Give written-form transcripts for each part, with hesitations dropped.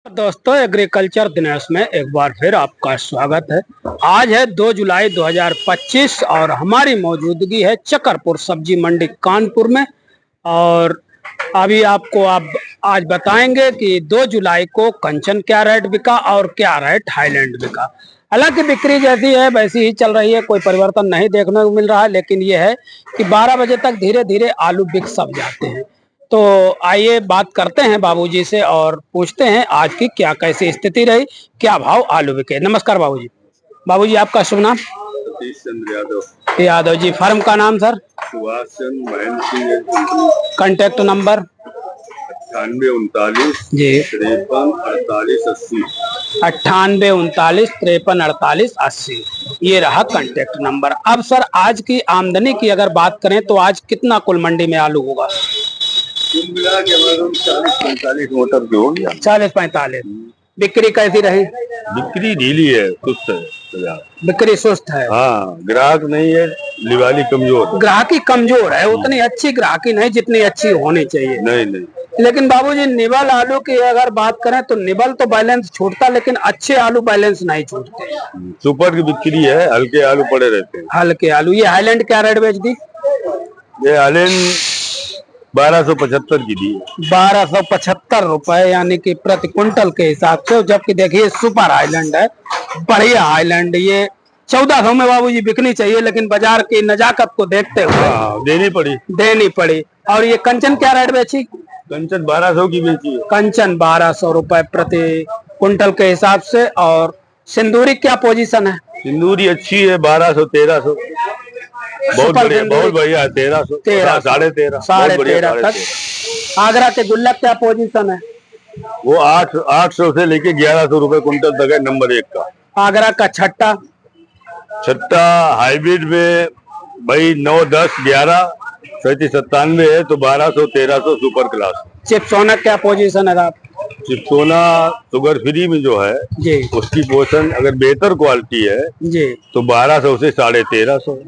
दोस्तों एग्रीकल्चर दिनेश में एक बार फिर आपका स्वागत है। आज है 2 जुलाई 2025 और हमारी मौजूदगी है चकरपुर सब्जी मंडी कानपुर में। और अभी आपको आज बताएंगे कि 2 जुलाई को कंचन क्या रेट बिका और क्या रेट हाईलैंड बिका। हालांकि बिक्री जैसी है वैसी ही चल रही है, कोई परिवर्तन नहीं देखने को मिल रहा है, लेकिन यह है कि 12 बजे तक धीरे धीरे आलू बिक सब जाते हैं। तो आइए बात करते हैं बाबूजी से और पूछते हैं आज की क्या कैसी स्थिति रही, क्या भाव आलू बिके। नमस्कार बाबूजी। बाबूजी आपका शुभ नाम? सतीश चंद्र यादव। यादव जी। फर्म का नाम sir? Subhash Chandra Mahendra Singh. Contact number? 9839 जी 53 48 80। 9839 53 48 80 ये रहा कांटेक्ट नंबर। अब सर आज की आमदनी की अगर बात करें तो आज कितना कुल मंडी में आलू होगा? कुल मिला के 40-45 मोटर की हो गया। 40-45। बिक्री कैसी रही? बिक्री ढीली है, सुस्त है। बिक्री सुस्त है। हाँ, ग्राहक नहीं है, दिवाली कमजोर है। ग्राहकी कमजोर है, उतनी अच्छी ग्राहकी नहीं जितनी अच्छी होनी चाहिए। नहीं। लेकिन बाबूजी निबल आलू की अगर बात करें तो निबल तो बैलेंस छूटता, लेकिन अच्छे आलू बैलेंस नहीं छूटते। सुपर की बिक्री है, हल्के आलू पड़े रहते हैं। हल्के आलू। ये हाईलैंड क्या रेट बेच दी? ये हाईलैंड 1275 की दी। 1275 रुपए यानी कि प्रति क्विंटल के हिसाब से। जबकि देखिए सुपर हाईलैंड है, बढ़िया हाईलैंड। ये 1400 में बाबूजी बिकनी चाहिए, लेकिन बाजार की नजाकत को देखते हुए देनी पड़ी। और ये कंचन क्या रेट बेची? कंचन 1200 की बेची है। कंचन 1200 रुपए प्रति क्विंटल के हिसाब से। और सिंदूरी क्या पोजीशन है? सिंदूरी अच्छी है, 1200-1300। बहुत बढ़िया 1300 13.5 तक। आगरा के गुल्लक क्या पोजीशन है? वो 800 से लेके 1100 रुपए क्विंटल तक है, नंबर 1 का। आगरा का छट्टा हाइब्रिड में भाई 9, 10, 11, 37, 97 है, तो 1200-1300 सुपर क्लास। चिप्सोना क्या पोजीशन है आप? चिप्सोना शुगर फ्री में जो है जी, उसकी पोषण अगर बेहतर क्वालिटी है जी तो 1200 से 1350,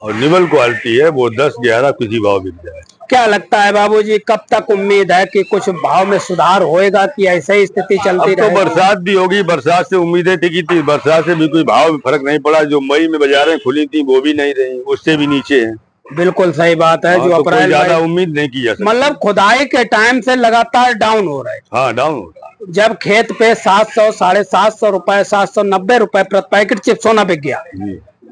और निबल क्वालिटी है वो 10, 11 किसी भाव मिल जाए। क्या लगता है बाबूजी कब तक उम्मीद है कि कुछ भाव में सुधार होएगा कि ऐसे ही स्थिति चलती रहेगी? तो बरसात भी होगी, बरसात से उम्मीदें टिकी थी, बरसात से भी कोई भाव में फर्क नहीं पड़ा। जो मई में बाजारें खुली थी वो भी नहीं रही, उससे भी नीचे है। बिल्कुल सही बात है। जो तो अप्रैल ज्यादा उम्मीद नहीं की जा सकती। मतलब खुदाई के टाइम से लगातार डाउन हो रहे हैं। हाँ, डाउन हो रहा है। जब खेत पे 700, 750 रुपए, 790 रुपए प्रति पैकेट चिप्सोना बिक गया,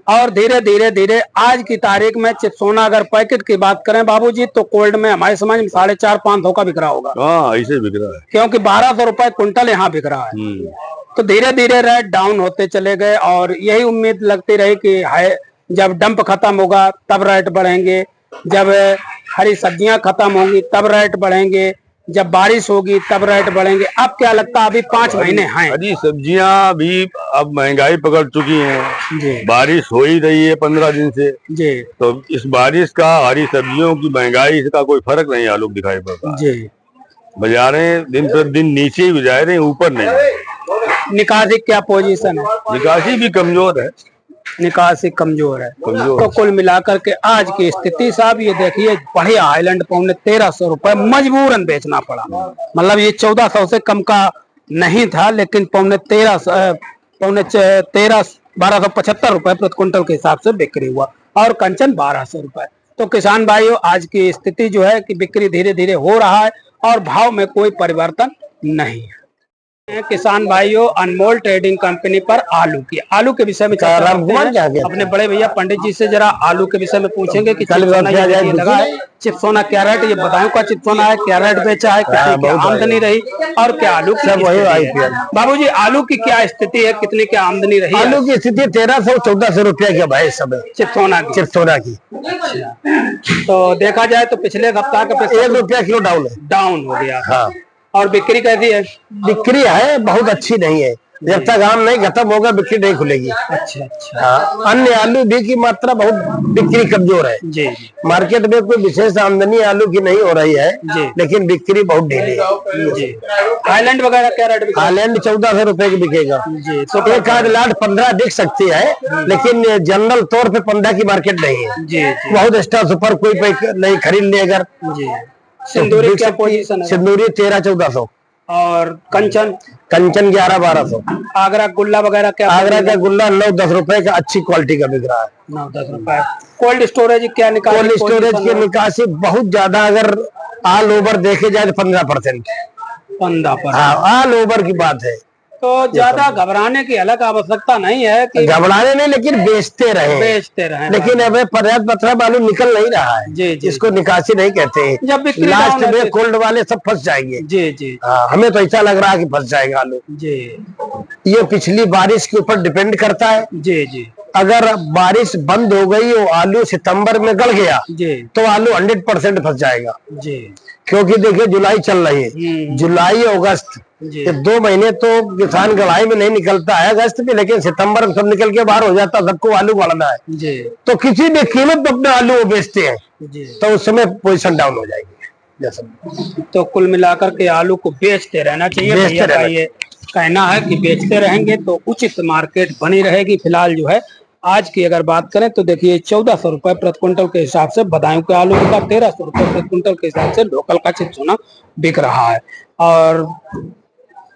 और धीरे धीरे आज की तारीख में चिप्सोना अगर पैकेट की बात करें बाबूजी तो कोल्ड में हमारे समझ में 450-500 का बिक रहा होगा। हाँ, ऐसे बिक रहा है, क्योंकि 1200 रुपए क्विंटल यहाँ बिक रहा है। तो धीरे धीरे रेट डाउन होते चले गए, और यही उम्मीद लगती रही कि जब डंप खत्म होगा तब रेट बढ़ेंगे, जब हरी सब्जियां खत्म होंगी तब रेट बढ़ेंगे, जब बारिश होगी तब रेट बढ़ेंगे। अब क्या लगता है अभी 5 महीने हैं? हरी सब्जियां भी अब महंगाई पकड़ चुकी हैं जी। बारिश हो ही रही है 15 दिन से जी। तो इस बारिश का हरी सब्जियों की महंगाई का कोई फर्क नहीं आलू दिखाई पड़ता जी। बाजारें दिन पर दिन नीचे ही जा रहे हैं, ऊपर नहीं। निकासी क्या पोजीशन है? निकासी भी कमजोर है। निकासी कमजोर है। तो कुल मिलाकर के आज की स्थिति साहब ये देखिए, बढ़िया हाईलैंड पौने 1300 रुपए मजबूरन बेचना पड़ा। मतलब ये 1400 से कम का नहीं था, लेकिन पौने 1275 रुपए प्रति क्विंटल के हिसाब से बिक्री हुआ, और कंचन 1200 रुपए। तो किसान भाइयों आज की स्थिति जो है कि बिक्री धीरे धीरे हो रहा है और भाव में कोई परिवर्तन नहीं है। किसान भाइयों, अनमोल ट्रेडिंग कंपनी पर आलू के विषय में चर्चा करते हैं। अपने बड़े भैया पंडित जी से जरा आलू के विषय में पूछेंगे कि चिप्सोना ये लगा है, चिप्सोना क्या रेट, ये बताएं का चिप्सोना है, क्या रेट बेचा है, क्या आमदनी रही, और क्या आलू की बाबूजी आलू की क्या स्थिति है, कितनी क्या आमदनी रही? आलू की स्थिति 1300-1400 रुपया के भाई सब चिप्सोना की। तो देखा जाए तो पिछले सप्ताह का 1 रुपया किलो डाउन हो गया। हाँ। और बिक्री कैसी है? बिक्री है बहुत अच्छी नहीं है, जब तक आम नहीं खत्म होगा बिक्री नहीं खुलेगी। अच्छा। हाँ, अन्य आलू भी की मात्रा बहुत बिक्री कमजोर है जी। मार्केट में कोई विशेष आमदनी आलू की नहीं हो रही है जी, लेकिन बिक्री बहुत ढीली है जी। हाईलैंड वगैरह क्या रेट? हाईलैंड 1400 रुपए की बिकेगा जी। तो एक आध लाट 15 बिक सकती है, लेकिन जनरल तौर पे 15 की मार्केट नहीं है जी। बहुत एक्स्ट्रा सुपर कोई नहीं खरीद ले अगर जी। सिंदूरी क्या पोजीशन है? सिंदूरी 1300-1400। और कंचन? कंचन 1100-1200। आगरा गुल्ला वगैरह क्या? आगरा का गुल्ला 9-10 रुपए का अच्छी क्वालिटी का बिक रहा है। 9-10 रुपए। कोल्ड स्टोरेज क्या निकासी? कोल्ड स्टोरेज की निकासी बहुत ज्यादा, अगर ऑल ओवर देखे जाए तो 15%। 15%? हाँ, ऑल ओवर की बात है। तो ज्यादा घबराने की अलग आवश्यकता नहीं है कि घबराने नहीं, लेकिन बेचते रहे। लेकिन अब पर्याप्त मात्रा में आलू निकल नहीं रहा है। जी जी। इसको निकासी नहीं कहते हैं। जब बिक्री लास्ट में कोल्ड वाले सब फंस जाएंगे। जी जी। हमें तो ऐसा लग रहा है कि फंस जाएगा आलू। जी। ये पिछली बारिश के ऊपर डिपेंड करता है। जी जी। अगर बारिश बंद हो गई और आलू सितंबर में गल गया जी तो आलू 100% फंस जाएगा। जी। क्योंकि देखिए जुलाई चल रही है, जुलाई अगस्त ये 2 महीने तो किसान गढ़ाई में नहीं निकलता है, अगस्त में, लेकिन सितंबर में सब निकल के बाहर हो जाता है। सबको आलू बढ़ना है जी। तो किसी भी कीमत पर अपने आलू वो बेचते हैं जी। तो उस समय पोजीशन डाउन हो जाएगी। जैसा तो कुल मिलाकर के आलू को बेचते रहना चाहिए। भैया का ये कहना है कि बेचते रहेंगे तो उचित मार्केट बनी रहेगी। फिलहाल जो है आज की अगर बात करें तो देखिए 1400 रुपए प्रति क्विंटल के हिसाब से बदायूं के आलू का, 1300 रुपए प्रति क्विंटल के हिसाब से लोकल का चिपसोना बिक रहा है। और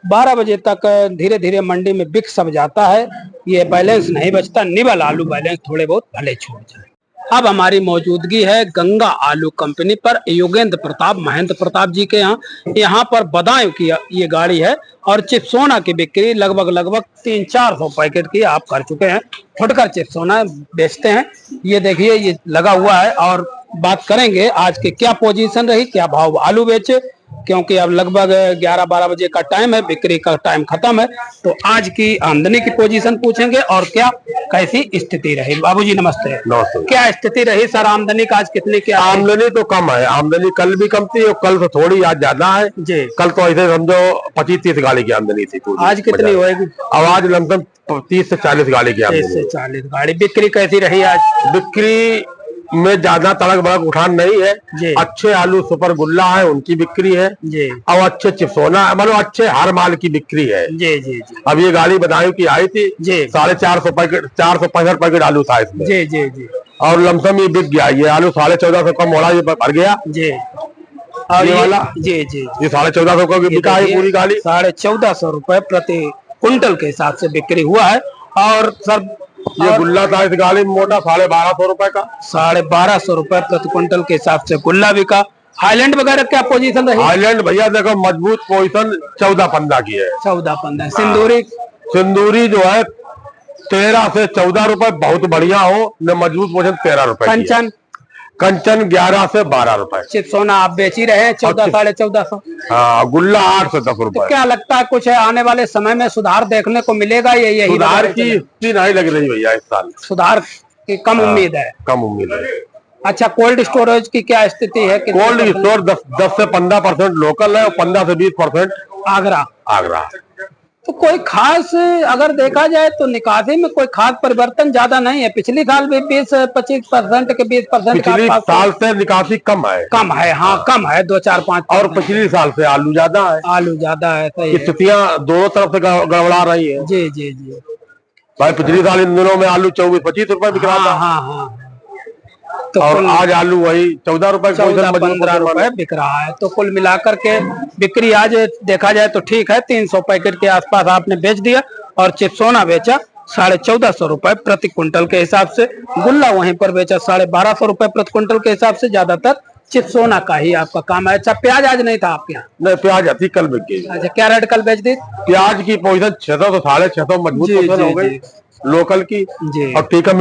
12 बजे तक धीरे धीरे मंडी में बिक सब जाता है। ये बैलेंस नहीं बचता, निवल आलू बैलेंस थोड़े बहुत भले छोड़ जाए। अब हमारी मौजूदगी है गंगा आलू कंपनी पर, योगेंद्र प्रताप, महेंद्र प्रताप जी के यहाँ पर बदायूं की ये गाड़ी है और चिपसोना की बिक्री लगभग 300-400 पैकेट की आप कर चुके हैं। फुटकर चिपसोना बेचते हैं। ये देखिए ये लगा हुआ है और बात करेंगे आज की क्या पोजीशन रही, क्या भाव आलू बेचे, क्योंकि अब लगभग 11-12 बजे का टाइम है, बिक्री का टाइम खत्म है। तो आज की आमदनी की पोजीशन पूछेंगे और क्या कैसी स्थिति रही। बाबूजी नमस्ते। नमस्ते। क्या स्थिति रही सर आमदनी का आज कितनी? क्या आमदनी तो कम है, आमदनी कल भी कम थी और कल तो थोड़ी आज ज्यादा है जी। कल तो ऐसे समझो 25-30 गाड़ी की आमदनी थी पूरी। आज कितनी होगी? अब आज लमसम 30 से 40 गाड़ी की आमदनी। 30 से 40 गाड़ी। बिक्री कैसी रही आज? बिक्री में ज्यादा तड़क भड़क उठान नहीं है जी। अच्छे आलू सुपर गुल्ला है उनकी बिक्री है जी। और अच्छे चिपसोना मतलब अच्छे हर माल की बिक्री है। जी जी जी। अब ये गाड़ी बदायूं की आई थी जी। 450 पैकेट, 465 पैकेट आलू था इसमें। जी जी जी। और लमसम ये बिक गया। ये आलू 1450 का मोड़ा ये भर गया जी। और ये वाला जी जी ये 1450 का बिका है पूरी गाड़ी। 1450 रुपए प्रति क्विंटल के हिसाब से बिक्री हुआ है। और सर ये गुल्ला था इस गाड़ी में मोटा 1250 रुपए का। 1250 रुपए प्रति क्विंटल के हिसाब से गुल्ला बिका। हाईलैंड वगैरह क्या पोजीशन रही? हाईलैंड भैया देखो मजबूत पोजीशन 14-15 की है। 14-15। सिंदूरी? सिंदूरी जो है 13 से 14 रुपए बहुत बढ़िया हो न, मजबूत पोजीशन 13 रुपए। कंचन? कंचन 11 से 12 रुपए। चिपसोना आप बेच ही रहे हैं 1400-1450। हाँ, गुल्ला 8 से 10 तो रुपए। क्या लगता है कुछ आने वाले समय में सुधार देखने को मिलेगा? ये यही सुधार की स्थिति नहीं लग रही भैया इस साल। सुधार की कम उम्मीद है? कम उम्मीद है। अच्छा, कोल्ड स्टोरेज की क्या स्थिति है? कोल्ड स्टोर 10 से 15% लोकल है और 15 से 20% आगरा। आगरा। तो कोई खास अगर देखा जाए तो निकासी में कोई खास परिवर्तन ज्यादा नहीं है। पिछली साल भी 20-25% के 20% पिछली साल से निकासी कम है। कम है, हाँ कम है 2-4-5। और पिछली साल से आलू ज्यादा है। आलू ज्यादा है, सही है। स्थितियां दोनों तरफ से गड़बड़ा रही है। जी जी जी। भाई पिछली साल इन दिनों में आलू 24-25 रुपए बिक रहा था। हाँ हाँ। तो और आज आलू वही 14 रुपए 14-15 रुपए बिक रहा है। तो कुल मिलाकर के बिक्री आज देखा जाए तो ठीक है। 300 पैकेट के आसपास आपने बेच दिया और चिपसोना बेचा 1450 रुपए प्रति क्विंटल के हिसाब से। गुल्ला वहीं पर बेचा 1250 रुपए प्रति क्विंटल के हिसाब से। ज्यादातर चिपसोना का ही आपका काम है। अच्छा, प्याज आज नहीं था आपके यहाँ? नहीं, प्याज आती कल बिक गई। अच्छा, क्या रेट कल बेच दी? प्याज की पोजीशन 600 से 650 मजबूत पोजीशन हो गई लोकल की। जी। और टीकम